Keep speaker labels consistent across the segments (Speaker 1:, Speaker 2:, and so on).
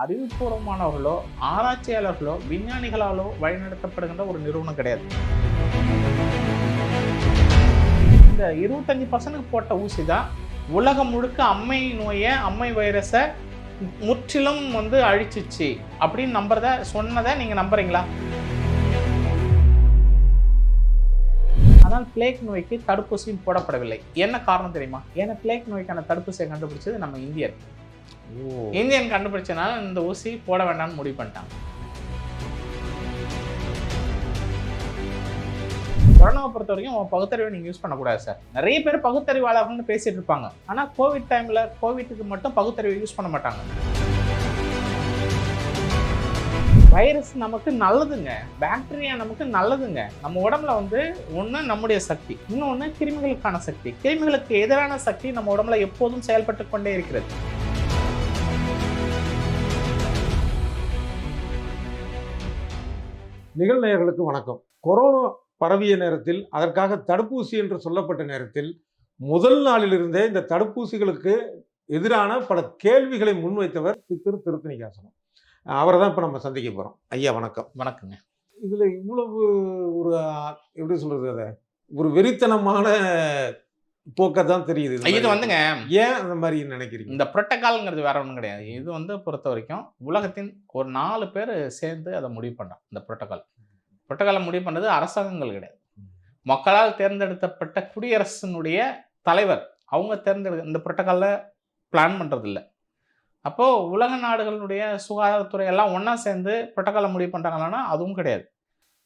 Speaker 1: அறிவுபூர்வமானவர்களோ ஆராய்ச்சியாளர்களோ விஞ்ஞானிகளாலோ வழிநடத்தப்படுகின்ற ஒரு நிறுவனம் கிடையாது. இந்த 25% போட்ட ஊசி தான் உலகம் முழுக்க அம்மை நோயை, அம்மை வைரஸை முற்றிலும் அழிச்சிச்சு அப்படின்னு சொன்னதை நீங்க நம்புறீங்களா? ஆனால் பிளேக் நோய்க்கு தடுப்பூசியும் போடப்படவில்லை. என்ன காரணம் தெரியுமா? ஏன்னா பிளேக் நோய்க்கான தடுப்பூசியை கண்டுபிடிச்சது நம்ம இந்தியன் கண்டுபிடிச்சனால இந்த ஊசி போட வேண்டாம்னு முடிவு பண்ணிட்டாங்க. கொரோனாவை பொறுத்த வரைக்கும் பகுத்தறிவை நீங்க யூஸ் பண்ணக்கூடாது சார். நிறைய பேர் பகுத்தறிவாளர்கள்னு பேசிட்டு இருப்பாங்க. ஆனா கோவிட் டைம்ல கோவிட்டுக்கு மட்டும் பகுத்தறிவை யூஸ் பண்ண மாட்டாங்க. வைரஸ் நமக்கு நல்லதுங்க, பாக்டீரியா நமக்கு நல்லதுங்க. நம்ம உடம்புல ஒண்ணு நம்முடைய சக்தி, இன்னொன்னு கிருமிகளுக்கான சக்தி. கிருமிகளுக்கு எதிரான சக்தி நம்ம உடம்புல எப்போதும் செயல்பட்டு கொண்டே இருக்கிறது.
Speaker 2: நிகழ்நேயர்களுக்கு வணக்கம். கொரோனா பரவிய நேரத்தில், அதற்காக தடுப்பூசி என்று சொல்லப்பட்ட நேரத்தில், முதல் நாளிலிருந்தே இந்த தடுப்பூசிகளுக்கு எதிரான பல கேள்விகளை முன்வைத்தவர் திருத்தணிகாசலம். அவரை தான் இப்போ நம்ம சந்திக்க போகிறோம். ஐயா வணக்கம்.
Speaker 1: வணக்கங்க.
Speaker 2: இதில் இவ்வளவு ஒரு எப்படி சொல்றது, அதை ஒரு வெறித்தனமான போக்க தான் தெரியுது.
Speaker 1: இது
Speaker 2: ஏன் அந்த மாதிரி நினைக்கிறீங்க?
Speaker 1: இந்த புரோட்டோகால்ங்கிறது வேற ஒன்றும் கிடையாது. இது பொறுத்த வரைக்கும் உலகத்தின் ஒரு 4 பேர் சேர்ந்து அதை முடிவு பண்ணுறாங்க. இந்த புரோட்டோகாலை முடிவு பண்ணது அரசாங்கங்கள் கிடையாது. மக்களால் தேர்ந்தெடுக்கப்பட்ட குடியரசினுடைய தலைவர் அவங்க இந்த புரோட்டோகாலை பிளான் பண்ணுறதில்ல. அப்போது உலக நாடுகளுடைய சுகாதாரத்துறை எல்லாம் ஒன்றா சேர்ந்து புரோட்டோகாலை முடிவு பண்ணுறாங்களான்னா அதுவும் கிடையாது.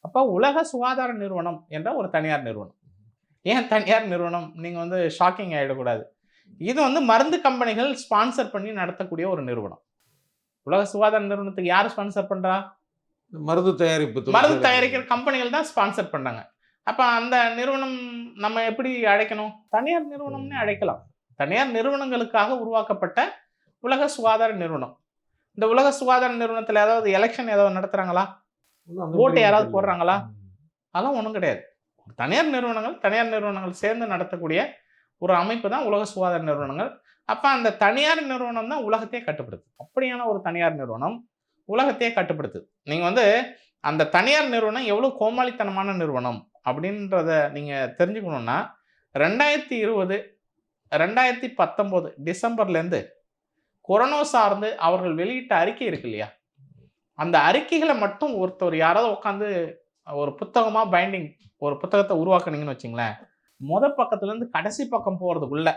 Speaker 1: அப்போ உலக சுகாதார நிறுவனம் என்ற ஒரு தனியார் நிறுவனம். ஏன் தனியார் நிறுவனம்? நீங்கள் ஷாக்கிங் ஆகிடக்கூடாது. இது மருந்து கம்பெனிகள் ஸ்பான்சர் பண்ணி நடத்தக்கூடிய ஒரு நிறுவனம். உலக சுகாதார நிறுவனத்துக்கு யார் ஸ்பான்சர் பண்ணுறா?
Speaker 2: மருந்து
Speaker 1: தயாரிக்கிற கம்பெனிகள் தான் ஸ்பான்சர் பண்ணாங்க. அப்போ அந்த நிறுவனம் நம்ம எப்படி அழைக்கணும்? தனியார் நிறுவனம்னே அழைக்கலாம். தனியார் நிறுவனங்களுக்காக உருவாக்கப்பட்ட உலக சுகாதார நிறுவனம். இந்த உலக சுகாதார நிறுவனத்தில் ஏதாவது எலெக்ஷன் ஏதாவது நடத்துகிறாங்களா? ஓட்டு யாராவது போடுறாங்களா? அதெல்லாம் ஒன்றும் கிடையாது. தனியார் நிறுவனங்கள் சேர்ந்து நடத்தக்கூடிய ஒரு அமைப்பு தான் உலக சுகாதார நிறுவனங்கள். அப்போ அந்த தனியார் நிறுவனம் தான் உலகத்தையே கட்டுப்படுது. அப்படியான ஒரு தனியார் நிறுவனம் உலகத்தையே கட்டுப்படுத்துது. நீங்கள் அந்த தனியார் நிறுவனம் எவ்வளோ கோமாளித்தனமான நிறுவனம் அப்படின்றத நீங்கள் தெரிஞ்சுக்கணுன்னா, 2020 2019 டிசம்பர்லேருந்து கொரோனா சார்ந்து அவர்கள் வெளியிட்ட அறிக்கை இருக்கு இல்லையா, அந்த அறிக்கைகளை மட்டும் ஒருத்தர் யாராவது உட்காந்து ஒரு புத்தகமாக பைண்டிங் ஒரு புத்தகத்தை உருவாக்குனீங்கன்னு வச்சுங்களேன், முதல் பக்கத்துலேருந்து கடைசி பக்கம் போகிறதுக்குள்ள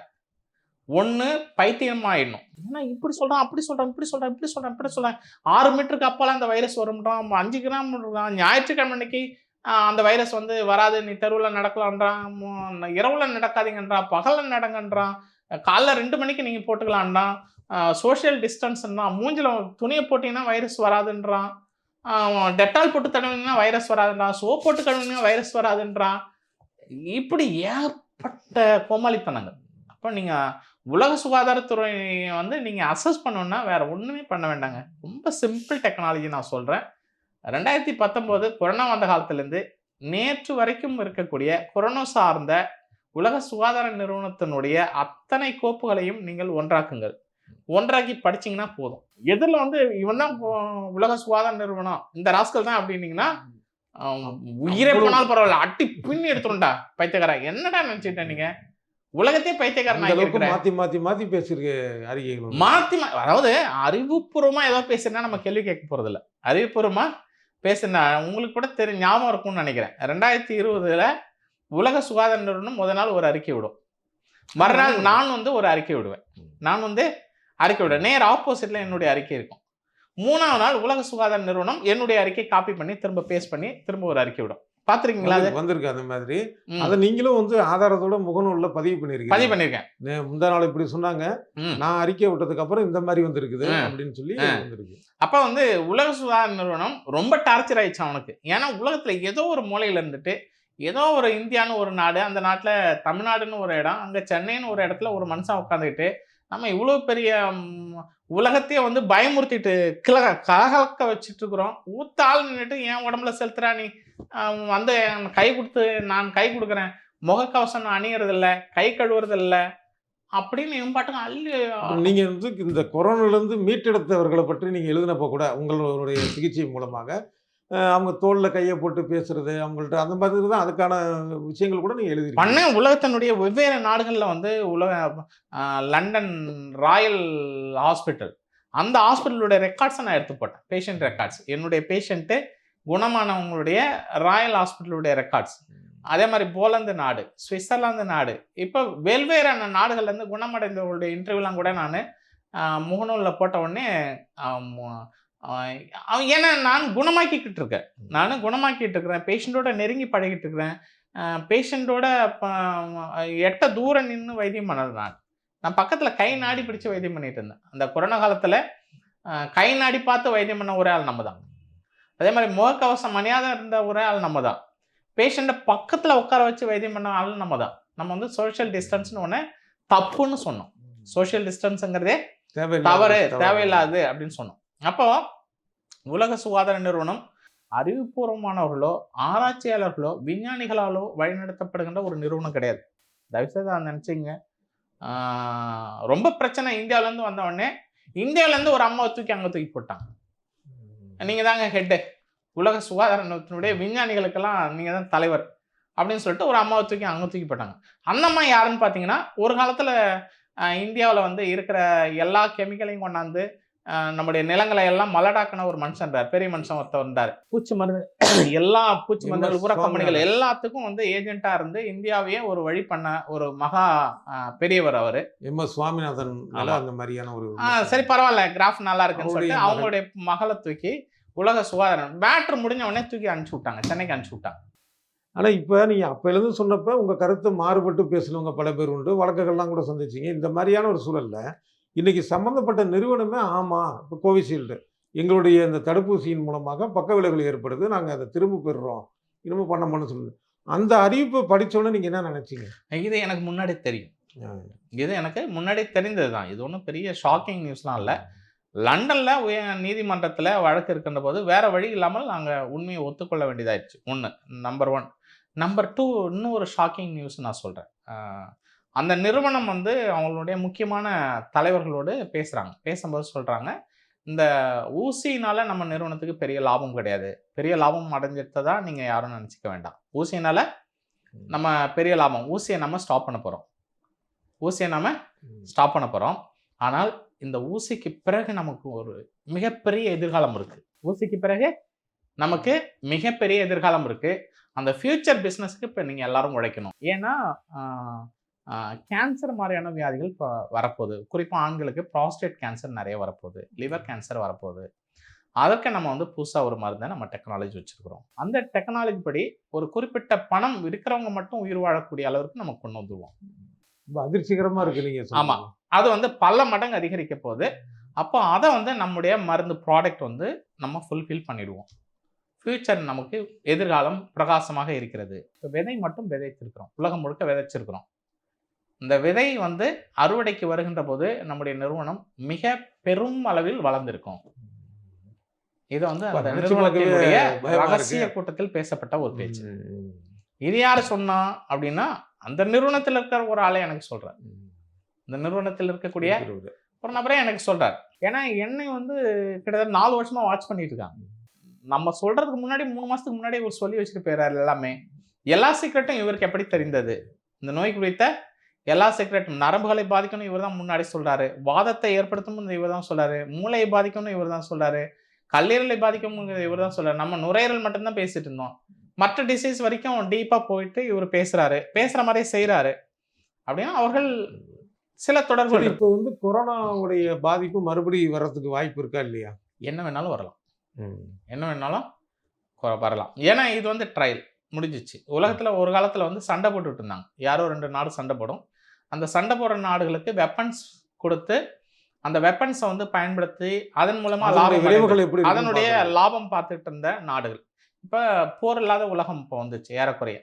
Speaker 1: ஒன்று பைத்தியமாயிடணும். ஏன்னா இப்படி சொல்கிறான், அப்படி சொல்கிறான், இப்படி சொல்கிறான், இப்படி சொல்கிறான், இப்படி சொல்கிறேன், 6 மீட்டருக்கு அப்போலாம் அந்த வைரஸ் வரும்ன்றான், 5 கிராம் ஞாயிற்றுக்கிழமை அன்னைக்கு அந்த வைரஸ் வராது, நீ தெருவில் நடக்கலான்றான், இரவுல நடக்காதீங்கன்றான், பகலில் நடங்கன்றான், காலைல 2 மணிக்கு நீங்கள் போட்டுக்கலான்றான், சோஷியல் டிஸ்டன்ஸ்ன்றான், மூஞ்சில் துணியை போட்டிங்கன்னா வைரஸ் வராதுன்றான், டெட்டால் போட்டு தடவிங்கன்னா வைரஸ் வராதுன்றான், சோப் போட்டு கழுவினா வைரஸ் வராதுன்றான். இப்படி ஏற்பட்ட கோமாளித்தனங்கள். அப்போ நீங்கள் உலக சுகாதாரத்துறை நீங்கள் அசஸ் பண்ணணுன்னா வேற ஒன்றுமே பண்ண வேண்டாங்க. ரொம்ப சிம்பிள் டெக்னாலஜி நான் சொல்கிறேன். 2019 கொரோனா வந்த காலத்துலேருந்து நேற்று வரைக்கும் இருக்கக்கூடிய கொரோனா சார்ந்த உலக சுகாதார நிறுவனத்தினுடைய அத்தனை கோப்புகளையும் நீங்கள் ஒன்றாக்கி படிச்சிங்கன்னா போதும். எதில் இவன் தான் உலக சுகாதார நிறுவனம், இந்த ராஸ்கல் தான் அப்படின்னீங்கன்னா உயிரே போனாலும் பரவாயில்ல, அட்டி பின்னி எடுத்துருண்டா பைத்தியக்காரா. என்னடா நினைச்சிட்டேன் நீங்க? உலகத்தையே பைத்தியக்காரன்
Speaker 2: மாத்தி பேசிருக்க அறிக்கைகள்
Speaker 1: அதாவது அறிவுபூர்வமா ஏதோ பேசுனா நம்ம கேள்வி கேட்க போறது இல்லை. அறிவுபூர்வமா பேசுனா உங்களுக்கு கூட ஞாபகம் இருக்கும்னு நினைக்கிறேன். 2020 உலக சுகாதார நிறுவனம் முதல் நாள் ஒரு அறிக்கை விடும், மறுநாள் நான் ஒரு அறிக்கை விடுவேன். அறிக்கை விட நேர் ஆப்போசிட்ல என்னுடைய அறிக்கை இருக்கும். 3ஆவது நாள் உலக சுகாதார நிறுவனம் என்னுடைய அறிக்கை காப்பி பண்ணி திரும்ப பேஸ்ட் பண்ணி திரும்ப ஒரு அறிக்கை விடும். பாத்துருக்கீங்களா?
Speaker 2: வந்திருக்கு அந்த மாதிரி. அதை நீங்களும் ஆதாரத்தோட முகநூல்ல பதிவு பண்ணிருக்கேன். முந்தா நாள் இப்படி சொன்னாங்க, நான் அறிக்கை விட்டதுக்கு அப்புறம் இந்த மாதிரி வந்திருக்குது அப்படின்னு சொல்லி வந்திருக்கு.
Speaker 1: அப்ப உலக சுகாதார நிறுவனம் ரொம்ப டார்ச்சர் ஆயிடுச்சு அவனுக்கு. ஏன்னா உலகத்துல ஏதோ ஒரு மூலையில இருந்துட்டு, ஏதோ ஒரு இந்தியான்னு ஒரு நாடு, அந்த நாட்டுல தமிழ்நாடுன்னு ஒரு இடம், அங்க சென்னைன்னு ஒரு இடத்துல ஒரு மனுஷன் உட்காந்துக்கிட்டு நம்ம இவ்வளோ பெரிய உலகத்தையே பயமுறுத்திட்டு கலகலக்க வச்சுட்டு இருக்கிறோம். ஊத்தாள் நின்றுட்டு என் உடம்புல செலுத்துறா, நீ கை கொடுத்து நான் கை கொடுக்குறேன், முகக்கவசம் அணியறதில்ல, கை கழுவுறதில்ல, அப்படின்னு இவன் பாட்டுக்கு அள்ளி
Speaker 2: நீங்க வந்து இந்த கொரோனாலேருந்து மீட்டெடுத்தவர்களை பற்றி நீங்க எழுதினப்போ கூட உங்களுடைய சிகிச்சை மூலமாக அவங்க தோல்ல கையை போட்டு பேசுறது, அவங்கள்ட்ட அந்த மாதிரி தான் அதுக்கான விஷயங்கள் கூட நீங்க எழுதிருக்கீங்க.
Speaker 1: உலகத்தினுடைய வெவ்வேறு நாடுகள்ல வந்து லண்டன் ராயல் ஹாஸ்பிட்டல், அந்த ஹாஸ்பிட்டலுடைய ரெக்கார்ட்ஸை நான் எடுத்து போட்டேன். பேஷண்ட் ரெக்கார்ட்ஸ், என்னுடைய பேஷண்ட்டு குணமானவங்களுடைய ராயல் ஹாஸ்பிட்டலுடைய ரெக்கார்ட்ஸ். அதே மாதிரி போலந்து நாடு, சுவிட்சர்லாந்து நாடு, இப்போ வெவ்வேறான நாடுகள்லேருந்து குணமடைந்தவர்களுடைய இன்டர்வியூலாம் கூட நான் முகநூலில் போட்ட உடனே ஏன்னா நான் குணமாக்கிக்கிட்டு இருக்கிறேன், பேஷண்ட்டோட நெருங்கி பழகிட்டு இருக்கிறேன், பேஷண்ட்டோட எட்ட தூரம் நின்று வைத்தியம் பண்ணது. நான் பக்கத்தில் கை நாடி பிடிச்சி வைத்தியம் பண்ணிட்டு இருந்தேன். அந்த கொரோனா காலத்தில் கை நாடி பார்த்து வைத்தியம் பண்ண ஒரே ஆள் நம்ம தான். அதே மாதிரி முகக்கவசம் அணியாத இருந்த ஒரே ஆள் நம்ம தான். பேஷண்ட்டை பக்கத்தில் உட்கார வச்சு வைத்தியம் பண்ண ஆள் நம்ம தான். நம்ம வந்து சோஷியல் டிஸ்டன்ஸ்னு ஒன்று தப்புன்னு சொன்னோம். சோஷியல் டிஸ்டன்ஸுங்கிறதே தவறு, தேவையில்லாது அப்படின்னு சொன்னோம். அப்போ உலக சுகாதார நிறுவனம் அறிவுபூர்வமானவர்களோ ஆராய்ச்சியாளர்களோ விஞ்ஞானிகளாலோ வழிநடத்தப்படுகின்ற ஒரு நிறுவனம் கிடையாது. தயவுசெய்து அதை நினச்சிங்க. ரொம்ப பிரச்சனை இந்தியாவிலேருந்து வந்த உடனே இந்தியாவிலேருந்து ஒரு அம்மாவை தூக்கி அங்கே தூக்கி போட்டாங்க. நீங்கள் தாங்க ஹெட்டு, உலக சுகாதார நிறுவனத்தினுடைய விஞ்ஞானிகளுக்கெல்லாம் நீங்கள் தான் தலைவர் அப்படின்னு சொல்லிட்டு ஒரு அம்மாவை தூக்கி அங்கே தூக்கி போட்டாங்க. அந்த அம்மா யாருன்னு பார்த்தீங்கன்னா, ஒரு காலத்தில் இந்தியாவில் வந்து இருக்கிற எல்லா கெமிக்கலையும் கொண்டாந்து நம்முடைய நிலங்களை எல்லாம் மலடாக்கின ஒரு மனுஷன் இருந்தார். பெரிய மனுஷன் ஒருத்தர் இருந்தார். பூச்சி மருந்து, எல்லா பூச்சி மருந்துகள் உர கம்பெனிகள் எல்லாத்துக்கும் வந்து ஏஜென்ட்டா இருந்து இந்தியாவையே ஒரு வழி பண்ண ஒரு மகா பெரியவர் அவரு.
Speaker 2: MS சுவாமிநாதன். அந்த மாதிரியான ஒரு
Speaker 1: சரி பரவாயில்ல, கிராஃப் நல்லா இருக்குன்னு சொல்லிட்டு அவங்களுடைய மகளை தூக்கி உலக சுகாதாரம் பேட்டர் முடிஞ்ச உடனே தூக்கி அனுப்பிச்சு விட்டாங்க, சென்னைக்கு அனுப்பிச்சு விட்டாங்க.
Speaker 2: ஆனால் இப்போ நீங்கள் அப்போலேருந்து சொன்னப்போ உங்கள் கருத்து மாறுபட்டு பேசுனவங்க பல பேர் உண்டு, வழக்குகள்லாம் கூட சந்திச்சிங்க. இந்த மாதிரியான ஒரு சூழலில் இன்றைக்கி சம்மந்தப்பட்ட நிறுவனமே ஆமாம், இப்போ கோவிஷீல்டு எங்களுடைய இந்த தடுப்பூசியின் மூலமாக பக்க விளைவுகள் ஏற்படுது, நாங்கள் அதை திரும்ப பெறுறோம், இன்னமும் பண்ண சொல்லுது. அந்த அறிவிப்பை படித்தோன்னே நீங்கள் என்ன நினச்சிங்க?
Speaker 1: இது எனக்கு முன்னாடி தெரியும், இது எனக்கு முன்னாடி தெரிந்தது தான். இது ஒன்றும் பெரிய ஷாக்கிங் நியூஸ்லாம் இல்லை. லண்டனில் நீதிமன்றத்தில் வழக்கு இருக்கின்ற போது வேறு வழி இல்லாமல் நாங்கள் உண்மையை ஒத்துக்கொள்ள வேண்டியதாகிடுச்சு. ஒன்று, நம்பர் 1. நம்பர் 2, இன்னும் ஒரு ஷாக்கிங் நியூஸ் நான் சொல்கிறேன். அந்த நிறுவனம் வந்து அவங்களுடைய முக்கியமான தலைவர்களோடு பேசும்போது சொல்கிறாங்க, இந்த ஊசினால் நம்ம நிறுவனத்துக்கு பெரிய லாபம் கிடையாது, பெரிய லாபம் அடைஞ்சிட்டதா நீங்கள் யாரும் நினச்சிக்க வேண்டாம். ஊசினால் நம்ம பெரிய லாபம், ஊசியை நம்ம ஸ்டாப் பண்ண போகிறோம். ஆனால் இந்த ஊசிக்கு பிறகு நமக்கு ஒரு மிகப்பெரிய எதிர்காலம் இருக்குது. ஊசிக்கு பிறகு நமக்கு மிகப்பெரிய எதிர்காலம் இருக்குது. அந்த ஃபியூச்சர் பிஸ்னஸ்க்கு இப்போ நீங்கள் எல்லாரும் உழைக்கணும். ஏன்னா கேன்சர் மாதிரியான வியாதிகள் இப்போ வரப்போகுது. குறிப்பாக ஆண்களுக்கு ப்ராஸ்டேட் கேன்சர் நிறைய வரப்போகுது, லிவர் கேன்சர் வரப்போகுது. அதற்கு நம்ம வந்து புதுசாக ஒரு மருந்தை நம்ம டெக்னாலஜி வச்சுருக்கிறோம். அந்த டெக்னாலஜி படி ஒரு குறிப்பிட்ட பணம் இருக்கிறவங்க மட்டும் உயிர் வாழக்கூடிய அளவுக்கு நம்ம கொண்டு வந்துடுவோம்.
Speaker 2: ரொம்ப அதிர்ச்சிகரமாக இருக்குது நீங்கள்.
Speaker 1: ஆமாம், அது வந்து பல மடங்கு அதிகரிக்க போகுது. அப்போ அதை வந்து நம்முடைய மருந்து ப்ராடக்ட் வந்து நம்ம ஃபுல்ஃபில் பண்ணிடுவோம். ஃபியூச்சர் நமக்கு எதிர்காலம் பிரகாசமாக இருக்கிறது. இப்போ விதை மட்டும் விதைச்சிருக்கிறோம், உலகம் முழுக்க விதைச்சிருக்கிறோம். இந்த விதை வந்து அறுவடைக்கு வருகின்ற போது நம்முடைய நிறுவனம் மிக பெரும் அளவில் வளர்ந்திருக்கும். இது வந்து அந்த நிறுவனத்தினுடைய ரகசிய கூட்டத்தில் பேசப்பட்ட ஒரு பேச்சு. இது யாரு சொன்னா அப்படின்னா, அந்த நிறுவனத்தில் இருக்கிற ஒரு ஆளே எனக்கு சொல்றார். இந்த நிறுவனத்தில் இருக்கக்கூடிய ஒரு நபரே எனக்கு சொல்றார். ஏன்னா என்னை வந்து கிட்டத்தட்ட 4 வருஷமா வாட்ச் பண்ணிட்டு இருக்காங்க. நம்ம சொல்றதுக்கு முன்னாடி 3 மாசத்துக்கு முன்னாடி இவர் சொல்லி வச்சுட்டு போயிறாரு எல்லாமே. எல்லா சீக்ரெட்டும் இவருக்கு எப்படி தெரிந்தது? இந்த நோய் குறித்த எல்லா சீக்ரெட்டும், நரம்புகளை பாதிக்கணும் இவர் தான் முன்னாடி சொல்றாரு, வாதத்தை ஏற்படுத்தும் இவர் தான் சொல்றாரு, மூளையை பாதிக்கணும் இவர் தான் சொல்றாரு, கல்லீரலை பாதிக்கும் இவர் தான் சொல்றாரு. நம்ம நுரையீரல் மட்டும்தான் பேசிட்டு இருந்தோம். மற்ற டிசீஸ் வரைக்கும் டீப்பா போயிட்டு இவர் பேசுற மாதிரியே செய்யறாரு. அப்படின்னா அவர்கள் சில தொடர்பு.
Speaker 2: இப்போ வந்து கொரோனாவுடைய பாதிப்பு மறுபடியும் வர்றதுக்கு வாய்ப்பு இருக்கா இல்லையா?
Speaker 1: என்ன வேணாலும் வரலாம், என்ன வேணாலும் வரலாம். ஏன்னா இது வந்து ட்ரையல் முடிஞ்சிச்சு. உலகத்தில் ஒரு காலத்தில் வந்து சண்டை போட்டுட்டு இருந்தாங்க. யாரோ 2 நாடு சண்டை போடும். அந்த சண்டை போடுற நாடுகளுக்கு வெப்பன்ஸ் கொடுத்து அந்த வெப்பன்ஸை வந்து பயன்படுத்தி அதன் மூலமா அதனுடைய லாபம் பார்த்துட்டு இருந்த நாடுகள். இப்போ போர் இல்லாத உலகம் இப்போ வந்துச்சு ஏறக்குறைய.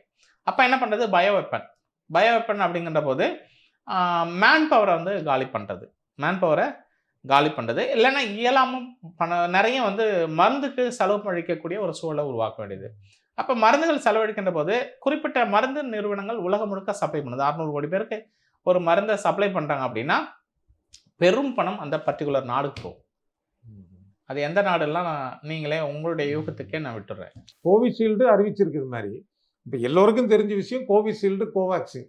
Speaker 1: அப்போ என்ன பண்ணுறது? பயோ வெப்பன் அப்படிங்கிற போது மேன் பவரை வந்து காலி பண்ணுறது இல்லைன்னா இயலாமல் நிறைய வந்து மருந்துக்கு செலவு அளிக்கக்கூடிய ஒரு சூழலை உருவாக்க வேண்டியது. அப்போ மருந்துகள் செலவழிக்கின்ற போது குறிப்பிட்ட மருந்து நிறுவனங்கள் உலகம் முழுக்க சப்ளை பண்ணுது. 600 கோடி பேருக்கு ஒரு மருந்தை சப்ளை பண்ணுறாங்க அப்படின்னா பெரும் பணம் அந்த பர்டிகுலர் நாடுக்கு போகும். அது எந்த நாடுலாம் நீங்களே உங்களுடைய யூகத்துக்கே நான் விட்டுறேன்.
Speaker 2: கோவிஷீல்டு அறிவிச்சிருக்குது மாதிரி இப்போ எல்லோருக்கும் தெரிஞ்ச விஷயம் கோவிஷீல்டு, கோவேக்சின்.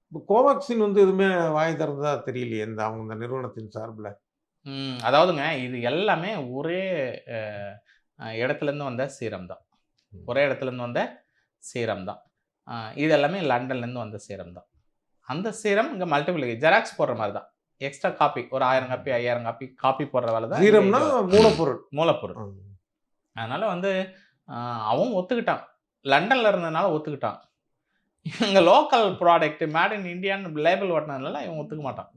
Speaker 2: இப்போ கோவேக்சின் வந்து எதுவுமே வாய் திறந்ததா தெரியலையே அவங்க இந்த நிறுவனத்தின் சார்பில்.
Speaker 1: அதாவதுங்க இது எல்லாமே ஒரே இடத்துலேருந்து வந்த சீரம் தான். ஒரே இடத்துலேருந்து வந்த சீரம் தான். இது எல்லாமே லண்டன்லேருந்து வந்த சீரம் தான். அந்த சீரம் இங்கே மல்டிபிள் ஜெராக்ஸ் போடுற மாதிரி தான். எக்ஸ்ட்ரா காப்பி ஒரு 1000 காப்பி 5000 காப்பி போடுற வேலை தான்.
Speaker 2: சீரம்னா மூலப்பொருள்.
Speaker 1: அதனால வந்து அவன் ஒத்துக்கிட்டான். லண்டன்ல இருந்ததுனால ஒத்துக்கிட்டான். இவங்க லோக்கல் ப்ராடக்ட் மேட் இன் இந்தியான்னு லேபிள் ஓட்டினதுனால இவன் ஒத்துக்க மாட்டான்.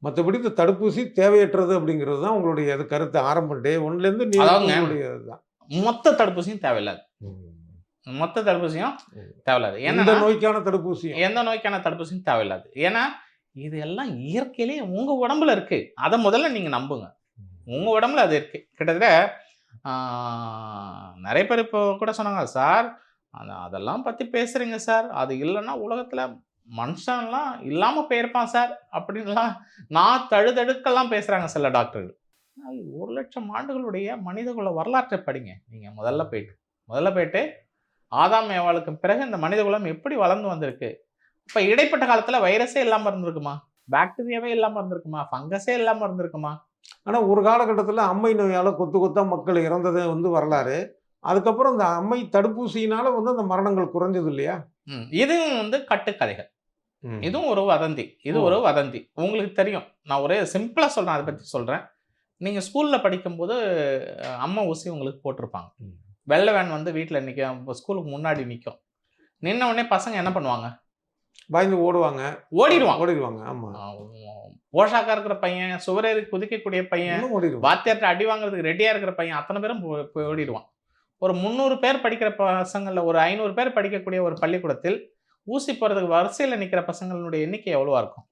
Speaker 2: மற்றபடி இந்த தடுப்பூசி தேவையற்றது அப்படிங்கிறது தான் உங்களுடைய கருத்து. ஆரம்பம் டே ஒன்லேருந்து
Speaker 1: மொத்த தடுப்பூசியும் தேவையில்லாது. மொத்த தடுப்பூசியும் தேவையில்லாது.
Speaker 2: எந்த நோய்க்கான
Speaker 1: தடுப்பூசியும் தேவையில்லாது. ஏன்னா இது எல்லாம் இயற்கையிலேயே உங்க உடம்புல இருக்கு. அதை முதல்ல நீங்க நம்புங்க. உங்க உடம்புல அது இருக்கு. கிட்டத்தட்ட நிறைய பேர் இப்போ கூட சொன்னாங்க, சார் அதெல்லாம் பத்தி பேசுறீங்க சார், அது இல்லைன்னா உலகத்துல மனுஷன்லாம் இல்லாம போயிருப்பான் சார் அப்படின்லாம் நான் தழுதழுக்கெல்லாம் பேசுறாங்க சில டாக்டர்கள். 1,00,000 ஆண்டுகளுடைய மனிதகுல வரலாற்றை படிங்க. நீங்க முதல்ல போயிட்டு ஆதாம் ஏவாளுக்கு பிறகு இந்த மனிதகுலம் எப்படி வளர்ந்து வந்திருக்கு. இப்போ இடைப்பட்ட காலத்துல வைரஸே இல்லாம இருந்திருக்குமா, பாக்டீரியாவே இல்லாம இருந்திருக்குமா, ஃபங்கஸே இல்லாம இருந்திருக்குமா?
Speaker 2: ஆனா ஒரு காலகட்டத்தில் அம்மை நோயால கொத்தா மக்கள் இறந்தது வந்து வரலாறு. அதுக்கப்புறம் இந்த அம்மை தடுப்பூசியினால வந்து அந்த மரணங்கள் குறைஞ்சது இல்லையா?
Speaker 1: இதுவும் வந்து கட்டுக்கதைகள். இதுவும் ஒரு வதந்தி. ஒரு வதந்தி. உங்களுக்கு தெரியும். நான் ஒரே சிம்பிளா சொல்றேன், அதை பத்தி சொல்றேன். நீங்க ஸ்கூல்ல படிக்கும்போது அம்மா ஊசி உங்களுக்கு போட்டிருப்பாங்க. வெள்ளை வேன் வந்து வீட்டில் நிற்கும், ஸ்கூலுக்கு முன்னாடி நிற்கும். நின்ன உடனே பசங்க என்ன பண்ணுவாங்க?
Speaker 2: பயந்து ஓடிடுவாங்க. ஆமா,
Speaker 1: போஷாக்கா இருக்கிற பையன், சுவரேறி குதிக்கக்கூடிய பையன், வாத்தியார்ட்ட அடி வாங்குறதுக்கு ரெடியா இருக்கிற பையன், அத்தனை பேரும் ஓடிடுவான். ஒரு 300 பேர் படிக்கிற பசங்கள்ல ஒரு 500 பேர் படிக்கக்கூடிய ஒரு பள்ளிக்கூடத்தில் ஊசி போறதுக்கு வரிசையில் நிற்கிற பசங்களுடைய எண்ணிக்கை எவ்வளவா இருக்கும்?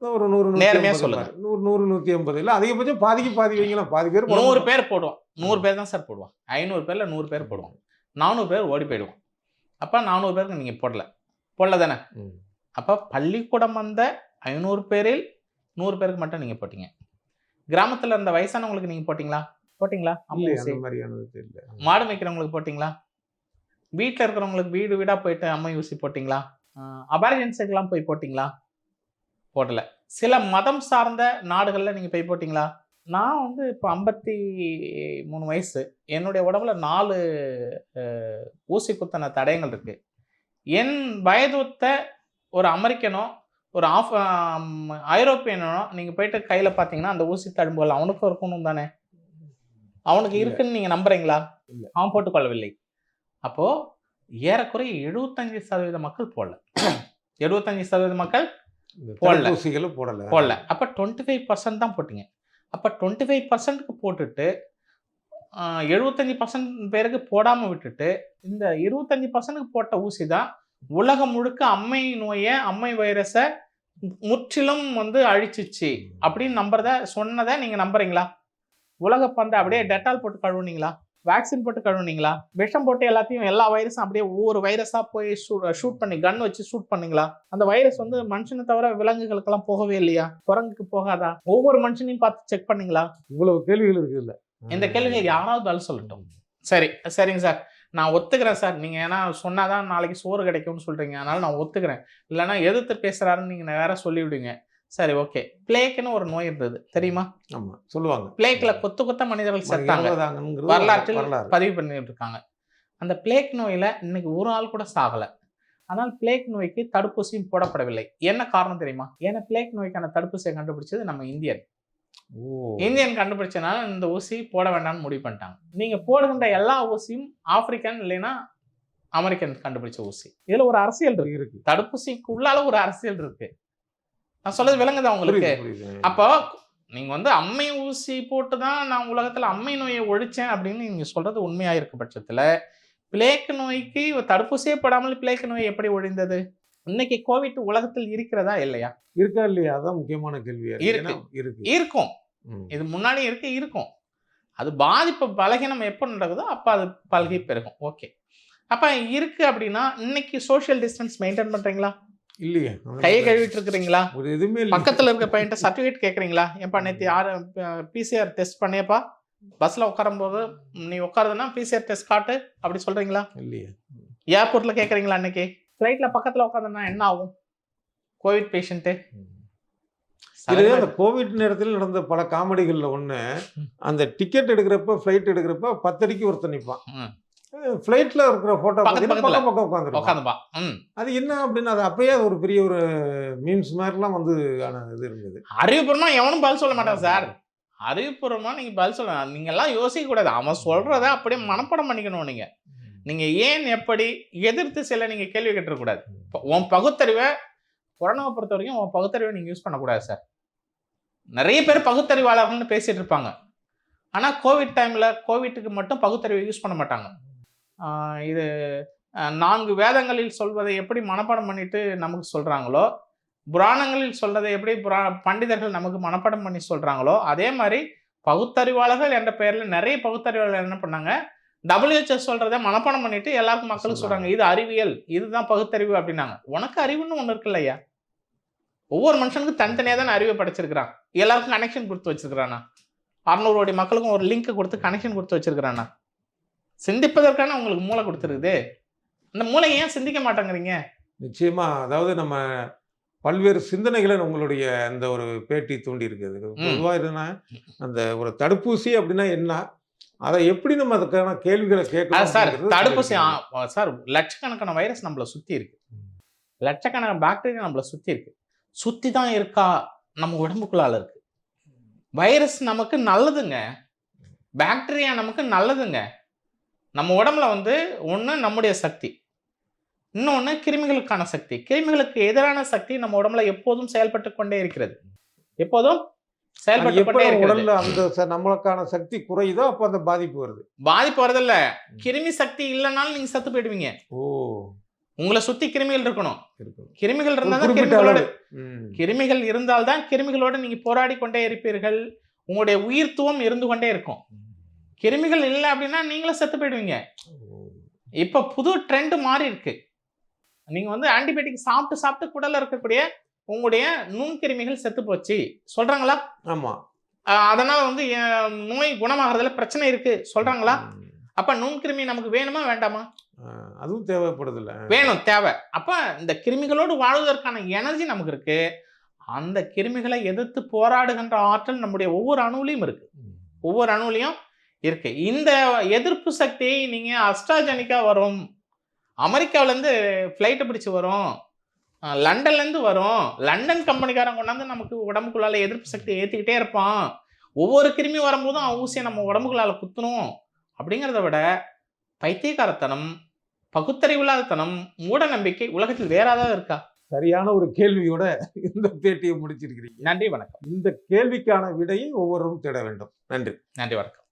Speaker 2: ஒரு 100, நேர்மையா சொல்லுங்க. 100, 150 இல்ல, அதிகபட்சம் பாதிக்கு பாதி வைங்களா. பாதி பேர்
Speaker 1: 100 பேர் போடுவான். 100 பேர் தான் சார் போடுவான். 500 பேர்ல 100 பேர் போடுவான். 400 பேர் ஓடி போயிடுவான். அப்ப 400 பேருக்கு நீங்க போடல தானே? அப்ப பள்ளிக்கூடம் வந்த 500 பேரில் 100 பேருக்கு மட்டும் நீங்க போட்டீங்க. கிராமத்துல இருந்த வயசானவங்களுக்கு நீங்க போட்டீங்களா? மாடு மேய்க்கிறவங்களுக்கு போட்டீங்களா? வீட்டுல இருக்கிறவங்களுக்கு வீடு வீடா போயிட்டு அம்மை ஊசி போட்டீங்களா? அபாரிஜன்ஸுக்கெல்லாம் போய் போட்டீங்களா? போடல. சில மதம் சார்ந்த நாடுகள்ல நீங்க போய் போட்டீங்களா? நான் வந்து இப்போ 53 வயசு. என்னுடைய உடம்புல 4 ஊசி குத்தன தடயங்கள் இருக்கு. என் வயதுத்த ஒரு அமெரிக்கனோ ஒரு ஐரோப்பியனோ நீங்க போயிட்டு கையில பாத்தீங்கன்னா அந்த ஊசி தழும்புகள் அவனுக்கும் இருக்கணும் தானே? அவனுக்கு இருக்குன்னு நீங்க நம்புறீங்களா? அவன் போட்டுக்கொள்ளவில்லை. அப்போ ஏறக்குறைய 75% மக்கள் போடல. 75% மக்கள் போடல. அப்ப 25% தான் போட்டீங்க. அப்ப 25%க்கு போட்டுட்டு 75% பேருக்கு போடாம விட்டுட்டு இந்த 25%க்கு போட்ட ஊசி தான் உலகம் முழுக்க அம்மை நோயை, அம்மை வைரஸை முற்றிலும் வந்து அழிச்சிச்சு அப்படின்னு சொன்னதை நீங்க நம்புறீங்களா? உலக பந்தை அப்படியே டெட்டால் போட்டு கழுவுனீங்களா? வேக்சின் போட்டு கழுவுனீங்களா? விஷம் போட்டு எல்லா வைரஸும் அப்படியே ஒவ்வொரு வைரஸா போய் ஷூட் பண்ணி கன் வச்சு ஷூட் பண்ணீங்களா? அந்த வைரஸ் வந்து மனுஷனை தவிர விலங்குகளுக்கெல்லாம் போகவே இல்லையா? குரங்குக்கு போகாதா? ஒவ்வொரு மனுஷனையும் பார்த்து செக் பண்ணீங்களா?
Speaker 2: இவ்வளவு கேள்விகள் இருக்கு இல்ல.
Speaker 1: இந்த கேள்விகள் யாராவது பதில் சொல்லட்டும். சரிங்க சார், நான் ஒத்துக்கிறேன் சார். நீங்க ஏன்னா சொன்னாதான் நாளைக்கு சோறு கிடைக்கும்னு சொல்றீங்க, அதனால நான் ஒத்துக்கிறேன். இல்லைன்னா எதிர்த்து பேசுறாருன்னு நீங்க வேற சொல்லிவிடுங்க. சரி, ஓகே. பிளேக்னு ஒரு நோய் இருந்தது தெரியுமா?
Speaker 2: ஆமா, சொல்லுவாங்க.
Speaker 1: பிளேக்ல கொத்த மனிதர்கள் செத்தாங்க, வரலாற்றில் பதிவு பண்ணிட்டு இருக்காங்க. அந்த பிளேக் நோயில இன்னைக்கு ஒரு ஆள் கூட சாகல. ஆனால் பிளேக் நோய்க்கு தடுப்பூசியும் போடப்படவில்லை. என்ன காரணம் தெரியுமா? ஏன்னா பிளேக் நோய்க்கான தடுப்பூசியை கண்டுபிடிச்சது நம்ம இந்தியன் கண்டுபிடிச்சனால இந்த ஊசி போட வேண்டாம்னு முடிவு பண்ணிட்டாங்க. நீங்க போடுகின்ற எல்லா ஊசியும் ஆப்பிரிக்கன் இல்லைன்னா அமெரிக்கன் கண்டுபிடிச்ச ஊசி. இதுல ஒரு அரசியல் இருக்கு. தடுப்பூசிக்கு உள்ளால ஒரு அரசியல் இருக்கு. நான் சொல்றது விளங்குதா உங்களுக்கு? அப்போ நீங்க வந்து அம்மை ஊசி போட்டுதான் நான் உலகத்துல அம்மை நோயை ஒழிச்சேன் அப்படின்னு நீங்க சொல்றது உண்மையா இருக்க பட்சத்துல பிளேக் நோய்க்கு தடுப்பூசியே போடாமல் பிளேக் நோய் எப்படி ஒழிந்தது? இன்னைக்கு கோவிட் உலகத்தில் இருக்கிறதா இல்லையா?
Speaker 2: இருக்கா இல்லையா? அதான் முக்கியமான கேள்வியா
Speaker 1: இருக்கும். இது முன்னாடி இருக்கும். அது பாதிப்பு பலகீனம் எப்போ நடக்குதோ அப்ப அது பல்கி பெருகும். ஓகே, அப்ப இருக்கு அப்படின்னா இன்னைக்கு சோசியல் டிஸ்டன்ஸ் மெயின்டைன் பண்றீங்களா?
Speaker 2: இல்லையே,
Speaker 1: கையை கழுவிட்டு இருக்கிறீங்களா?
Speaker 2: ஒரு எதுவுமே இல்லை.
Speaker 1: பக்கத்துல இருக்க பையன்ட்ட சர்டிஃபிகேட் கேட்குறீங்களா? ஏன்பா நேற்று யார் பிசிஆர் டெஸ்ட் பண்ணியப்பா, பஸ்ஸில் உட்காரும்போது நீ உட்காருதுன்னா பிசிஆர் டெஸ்ட் காட்டு அப்படி சொல்கிறீங்களா?
Speaker 2: இல்லையே.
Speaker 1: ஏர்போர்ட்டில் கேட்குறீங்களா? அன்னைக்கு ஃப்ளைட்டில் பக்கத்தில் உட்காந்துனா என்ன ஆகும்? கோவிட் பேஷண்ட்டு
Speaker 2: இது அந்த கோவிட் நேரத்தில் நடந்த பல காமெடிகளில் ஒன்று, அந்த டிக்கெட் எடுக்கிறப்ப ஃப்ளைட் எடுக்கிறப்ப 10 அடிக்கு ஒருத்தர் நிற்பான். ஃப்ளைட்டில் இருக்கிற ஃபோட்டோ பார்த்தீங்கன்னா பக்கம் உட்காந்துருப்பான்.
Speaker 1: உட்காந்துப்பா.
Speaker 2: அது என்ன அப்படின்னு அது அப்பயே அது ஒரு பெரிய ஒரு மீம்ஸ் மாதிரிலாம் வந்து ஆன இது இருந்தது.
Speaker 1: அறிவுபூர்வமா எவனும் பதில் சொல்ல மாட்டான் சார். அறிவுபூர்வமா நீங்க பதில் சொல்ல, நீங்க எல்லாம் யோசிக்க கூடாது. அவன் சொல்றத அப்படியே மனப்பாடம் பண்ணிக்கணும். நீங்க ஏன் எப்படி எதிர்த்து சில நீங்க கேள்வி கேட்டுறக்கூடாது. உன் பகுத்தறிவை கொரோனாவை பொறுத்த வரைக்கும் உன் பகுத்தறிவை நீங்க யூஸ் பண்ணக்கூடாது சார். நிறைய பேர் பகுத்தறிவாளர்கள்னு பேசிட்டு இருப்பாங்க. ஆனா கோவிட் டைம்ல கோவிட்டுக்கு மட்டும் பகுத்தறிவை யூஸ் பண்ண மாட்டாங்க. இது 4 வேதங்களில் சொல்வதை எப்படி மனப்பாடம் பண்ணிட்டு நமக்கு சொல்றாங்களோ, புராணங்களில் சொல்றதை எப்படி பண்டிதர்கள் நமக்கு மனப்பாடம் பண்ணி சொல்றாங்களோ, அதே மாதிரி பகுத்தறிவாளர்கள் என்ற பெயர்ல நிறைய பகுத்தறிவாளர்கள் என்ன பண்ணாங்க, WHO சொல்றதை மனப்பாடம் பண்ணிட்டு எல்லாருக்கும் மக்களுக்கு சொல்றாங்க, இது அறிவியல், இதுதான் பகுத்தறிவு அப்படின்னாங்க. உனக்கு அறிவுன்னு ஒண்ணு இருக்குல்ல ஐயா. ஒவ்வொரு மனுஷனுக்கும் தனித்தனியாக தானே அறிவை படைச்சிருக்கிறான். எல்லாருக்கும் கனெக்ஷன் கொடுத்து வச்சிருக்கிறானா? 600 கோடி மக்களுக்கும் ஒரு லிங்க் கொடுத்து கனெக்ஷன் கொடுத்து வச்சிருக்கிறானா? சிந்திப்பதற்கான உங்களுக்கு மூளை கொடுத்துருக்குது. அந்த மூளை ஏன் சிந்திக்க மாட்டேங்கிறீங்க?
Speaker 2: நிச்சயமா, அதாவது நம்ம பல்வேறு சிந்தனைகளை உங்களுடைய இந்த ஒரு பேட்டி தூண்டி இருக்குது. பொதுவாக இதுனா அந்த ஒரு தடுப்பூசி அப்படின்னா என்ன, அதை எப்படி நம்ம அதுக்கான கேள்விகளை கேட்கலாம்
Speaker 1: சார். தடுப்பூசி சார், லட்சக்கணக்கான வைரஸ் நம்மளை சுத்தி இருக்கு, லட்சக்கணக்கான பாக்டீரியா நம்மளை சுத்தி இருக்கு. சுத்தி தான் இருக்கா? நம்ம உடம்புக்குள்ளால இருக்கு. வைரஸ் நமக்கு நல்லதுங்க, பாக்டீரியா நமக்கு நல்லதுங்க. நம்ம உடம்புல வந்து ஒன்று நம்முடைய சக்தி, இன்னொன்று கிருமிகளுக்கான சக்தி. கிருமிகளுக்கு எதிரான சக்தி நம்ம உடம்புல எப்போதும் செயல்பட்டு கொண்டே இருக்கிறது. எப்போதும் செயல்பட்டு கொண்டே இருக்கிறது.
Speaker 2: அந்த நம்மளுக்கான சக்தி குறையுதோ அப்போ அந்த பாதிப்பு வருது.
Speaker 1: பாதிப்பு வரதில்ல, கிருமி சக்தி இல்லைனாலும் நீங்க செத்து போயிடுவீங்க.
Speaker 2: ஓ,
Speaker 1: உங்களை சுத்தி கிருமிகள் இருக்கணும். கிருமிகள் இருந்தால் கிருமிகள் இருந்தால்தான் கிருமிகளோடு நீங்க போராடி கொண்டே இருப்பீர்கள். உங்களுடைய உயிர்த்துவம் இருந்து கொண்டே இருக்கும். கிருமிகள் இல்லை அப்படின்னா நீங்களும் செத்து போயிடுவீங்க. இப்ப புது ட்ரெண்ட் மாறி இருக்கு. நீங்க வந்து ஆன்டிபயோட்டிக் சாப்பிட்டு சாப்பிட்டு குடல்ல இருக்கக்கூடிய உங்களுடைய நுண்கிருமிகள் செத்து போச்சு சொல்றாங்களா?
Speaker 2: ஆமா.
Speaker 1: அதனால வந்து நோய் குணமாகறதுல பிரச்சனை இருக்கு சொல்றாங்களா? அப்ப நுண்கிருமி நமக்கு வேணுமா வேண்டாமா?
Speaker 2: அதுவும் தேவைப்படுதில்ல.
Speaker 1: வேணும், தேவை. அப்ப இந்த கிருமிகளோடு வாழ்வதற்கான எனர்ஜி நமக்கு இருக்கு. அந்த கிருமிகளை எதிர்த்து போராடுகின்ற ஆற்றல் நம்முடைய ஒவ்வொரு அணுவிலையும் இருக்கு. ஒவ்வொரு அணுவிலையும் இருக்கு. இந்த எதிர்ப்பு சக்தியை நீங்க அஸ்ட்ராஜெனிக்கா வரும், அமெரிக்காவிலேருந்து ஃப்ளைட்டை பிடிச்சி வரும், லண்டன்லேருந்து வரும், லண்டன் கம்பெனிக்காரன் கொண்டாந்து நமக்கு உடம்புக்குள்ளால எதிர்ப்பு சக்தியை ஏற்றிக்கிட்டே இருப்பான். ஒவ்வொரு கிருமி வரும்போதும் ஊசியை நம்ம உடம்புக்குள்ளால குத்தணும் அப்படிங்கிறத விட பைத்தியக்காரத்தனம், பகுத்தறிவில்லாதத்தனம், மூட நம்பிக்கை உலகத்தில் வேற ஏதாவது இருக்கா?
Speaker 2: சரியான ஒரு கேள்வியோட இந்த பேட்டியை முடிச்சிருக்கிறீங்க.
Speaker 1: நன்றி, வணக்கம்.
Speaker 2: இந்த கேள்விக்கான விடையை ஒவ்வொருவரும் தேட வேண்டும். நன்றி.
Speaker 1: நன்றி, வணக்கம்.